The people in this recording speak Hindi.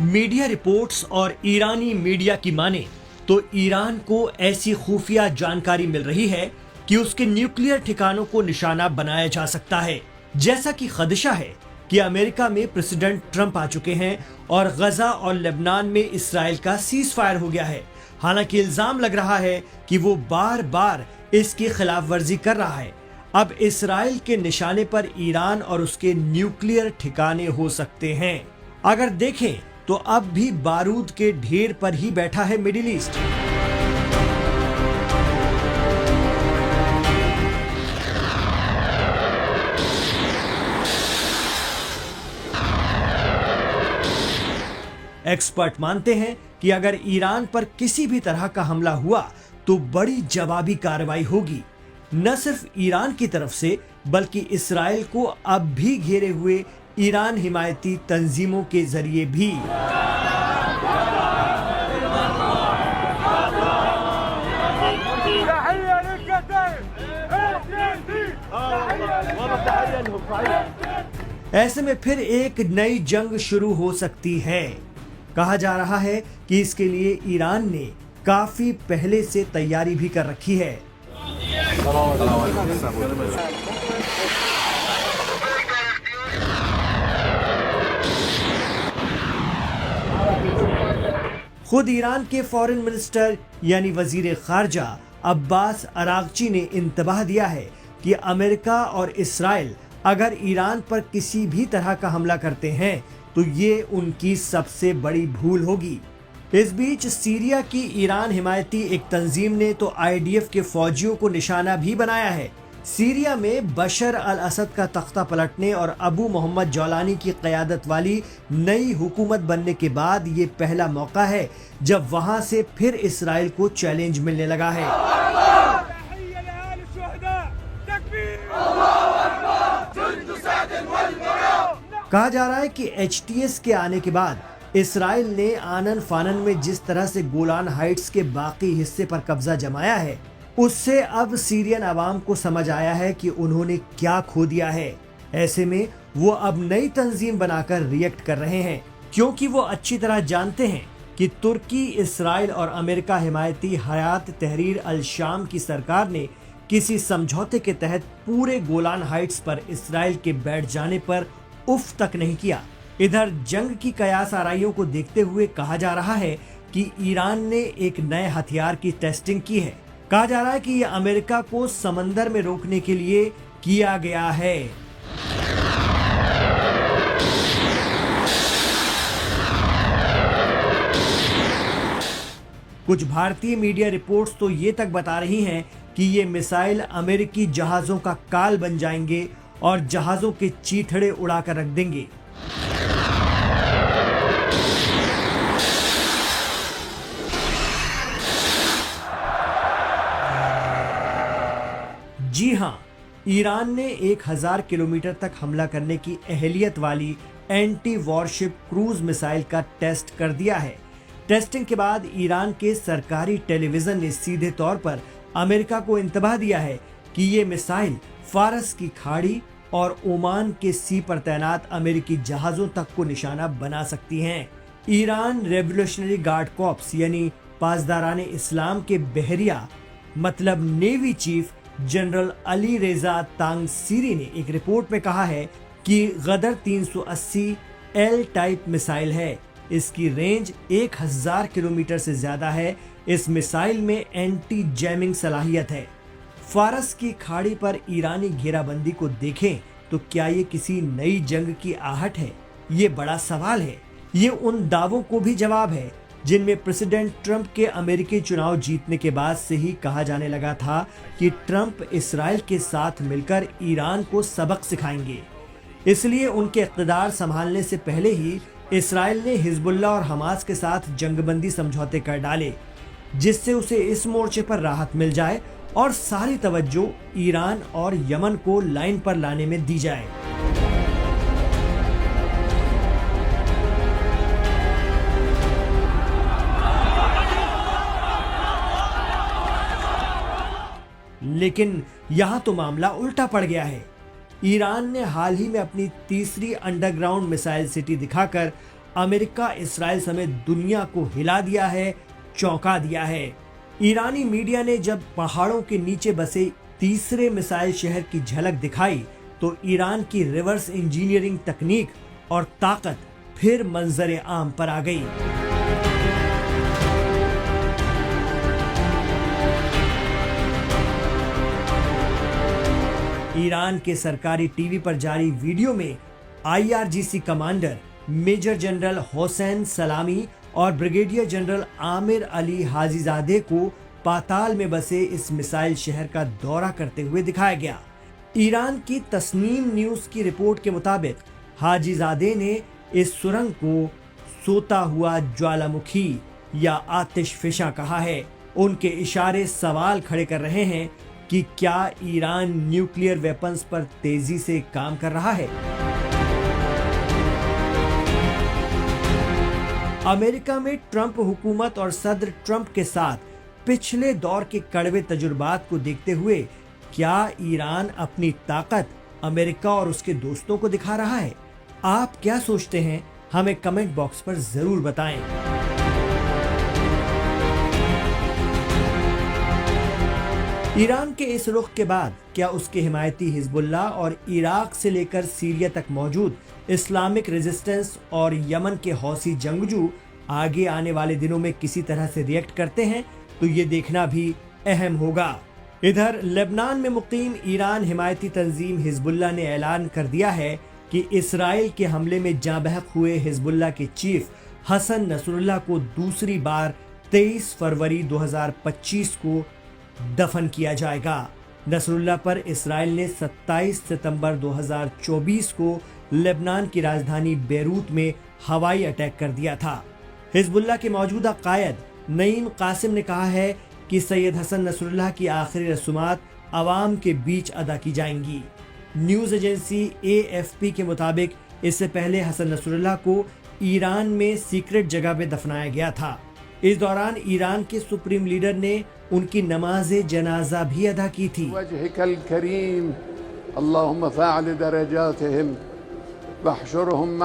मीडिया रिपोर्ट्स और ईरानी मीडिया की माने तो ईरान को ऐसी खुफिया जानकारी मिल रही है कि उसके न्यूक्लियर ठिकानों को निशाना बनाया जा सकता है। जैसा कि खदशा है कि अमेरिका में प्रेसिडेंट ट्रंप आ चुके हैं और गजा और लेबनान में इसराइल का सीज फायर हो गया है। हालांकि इल्जाम लग रहा है कि वो बार बार इसकी खिलाफ वर्जी कर रहा है। अब इसराइल के निशाने पर ईरान और उसके न्यूक्लियर ठिकाने हो सकते हैं। अगर देखें तो अब भी बारूद के ढेर पर ही बैठा है मिडिल ईस्ट। एक्सपर्ट मानते हैं कि अगर ईरान पर किसी भी तरह का हमला हुआ तो बड़ी जवाबी कार्रवाई होगी, न सिर्फ ईरान की तरफ से बल्कि इसराइल को अब भी घेरे हुए ईरान हिमायती तंजीमों के जरिए भी। ऐसे में फिर एक नई जंग शुरू हो सकती है। कहा जा रहा है कि इसके लिए ईरान ने काफी पहले से तैयारी भी कर रखी है। खुद ईरान के फॉरेन मिनिस्टर यानी वजीर खारजा अब्बास अरागची ने इंतबाह दिया है कि अमेरिका और इसराइल अगर ईरान पर किसी भी तरह का हमला करते हैं तो ये उनकी सबसे बड़ी भूल होगी। इस बीच सीरिया की ईरान हिमायती एक तंजीम ने तो आईडीएफ के फौजियों को निशाना भी बनाया है। सीरिया में बशर अल असद का तख्ता पलटने और अबू मोहम्मद जौलानी की क़यादत वाली नई हुकूमत बनने के बाद ये पहला मौका है जब वहां से फिर इसराइल को चैलेंज मिलने लगा है। कहा जा रहा है कि एचटीएस के आने के बाद इसराइल ने आनन फानन में जिस तरह से गोलान हाइट्स के बाकी हिस्से पर कब्जा जमाया है, उससे अब सीरियन अवाम को समझ आया है कि उन्होंने क्या खो दिया है। ऐसे में वो अब नई तंजीम बनाकर रिएक्ट कर रहे हैं, क्योंकि वो अच्छी तरह जानते हैं कि तुर्की, इसराइल और अमेरिका हिमायती हयात तहरीर अल शाम की सरकार ने किसी समझौते के तहत पूरे गोलान हाइट्स पर इसराइल के बैठ जाने पर उफ तक नहीं किया। इधर जंग की कयास आराइयों को देखते हुए कहा जा रहा है कि ईरान ने एक नए हथियार की टेस्टिंग की है। कहा जा रहा है कि यह अमेरिका को समंदर में रोकने के लिए किया गया है। कुछ भारतीय मीडिया रिपोर्ट्स तो ये तक बता रही हैं कि ये मिसाइल अमेरिकी जहाजों का काल बन जाएंगे और जहाजों के चीथड़े उड़ाकर रख देंगे। जी हां, ईरान ने 1000 किलोमीटर तक हमला करने की अहलियत वाली एंटी वॉरशिप क्रूज मिसाइल का टेस्ट कर दिया है। टेस्टिंग के बाद ईरान के सरकारी टेलीविजन ने सीधे तौर पर अमेरिका को इंतबाह दिया है कि ये मिसाइल फारस की खाड़ी और ओमान के सी पर तैनात अमेरिकी जहाजों तक को निशाना बना सकती हैं। ईरान रेवोल्यूशनरी गार्ड कॉर्प्स यानी पासदारान इस्लाम के बहरिया मतलब नेवी चीफ जनरल अली रेजा तांगसीरी ने एक रिपोर्ट में कहा है कि गदर 380 एल टाइप मिसाइल है। इसकी रेंज 1000 किलोमीटर से ज्यादा है। इस मिसाइल में एंटी जैमिंग सलाहियत है। फारस की खाड़ी पर ईरानी घेराबंदी को देखें तो क्या ये किसी नई जंग की आहट है? ये बड़ा सवाल है। ये उन दावों को भी जवाब है जिनमें प्रेसिडेंट ट्रंप के अमेरिकी चुनाव जीतने के बाद से ही कहा जाने लगा था कि ट्रंप इसराइल के साथ मिलकर ईरान को सबक सिखाएंगे। इसलिए उनके इक़्तिदार संभालने से पहले ही इसराइल ने हिजबुल्लाह और हमास के साथ जंगबंदी समझौते कर डाले, जिससे उसे इस मोर्चे पर राहत मिल जाए और सारी तवज्जो ईरान और यमन को लाइन पर लाने में दी जाए। लेकिन यहां तो मामला उल्टा पड़ गया है। ईरान ने हाल ही में अपनी तीसरी अंडरग्राउंड मिसाइल सिटी दिखाकर अमेरिका, इसराइल समेत दुनिया को हिला दिया है, चौंका दिया है। ईरानी मीडिया ने जब पहाड़ों के नीचे बसे तीसरे मिसाइल शहर की झलक दिखाई तो ईरान की रिवर्स इंजीनियरिंग तकनीक और ताकत फिर मंजरे आम पर आ गई। ईरान के सरकारी टीवी पर जारी वीडियो में IRGC commander major general Hossein Salami और brigadier general Amir Ali Hajizadeh को पाताल में बसे इस मिसाइल शहर का दौरा करते हुए दिखाया गया। ईरान की तस्नीम न्यूज की रिपोर्ट के मुताबिक हाजीजादे ने इस सुरंग को सोता हुआ ज्वालामुखी या आतिशफिशा कहा है। उनके इशारे सवाल खड़े कर रहे हैं कि क्या ईरान न्यूक्लियर वेपन्स पर तेजी से काम कर रहा है। अमेरिका में ट्रंप हुकूमत और सदर ट्रंप के साथ पिछले दौर के कड़वे तजुर्बात को देखते हुए क्या ईरान अपनी ताकत अमेरिका और उसके दोस्तों को दिखा रहा है? आप क्या सोचते हैं? हमें कमेंट बॉक्स पर जरूर बताएं। ईरान के इस रुख के बाद क्या उसके हिमायती हिजबुल्लाह और इराक से लेकर सीरिया तक मौजूद इस्लामिक रेजिस्टेंस और यमन के हौसी जंगजू आगे आने वाले दिनों में किसी तरह से रिएक्ट करते हैं? तो ये देखना भी अहम होगा। इधर लेबनान में मुकीम ईरान हिमायती तंजीम हिजबुल्लाह ने ऐलान कर दिया है कि इसराइल के हमले में जाँ बहक हुए हिजबुल्लाह के चीफ हसन नसरुल्लाह को दूसरी बार 23 फरवरी 2025 को दफन किया जाएगा। नसरुल्लाह पर इसराइल ने 27 सितंबर 2024 को लेबनान की राजधानी बेरूत में हवाई अटैक कर दिया था। हिजबुल्लाह के मौजूदा कायद नईम कासिम ने कहा है कि सैयद हसन नसरुल्लाह की आखिरी रसूमात आवाम के बीच अदा की जाएंगी। न्यूज एजेंसी AFP के मुताबिक इससे पहले हसन नसरुल्लाह को ईरान में सीक्रेट जगह पे दफनाया गया था। इस दौरान ईरान के सुप्रीम लीडर ने उनकी नमाज जनाजा भी अदा की थी। वजहिकल करीम अल्लाहुम्मा फ़अल दरजातिहिम वहशुरहुम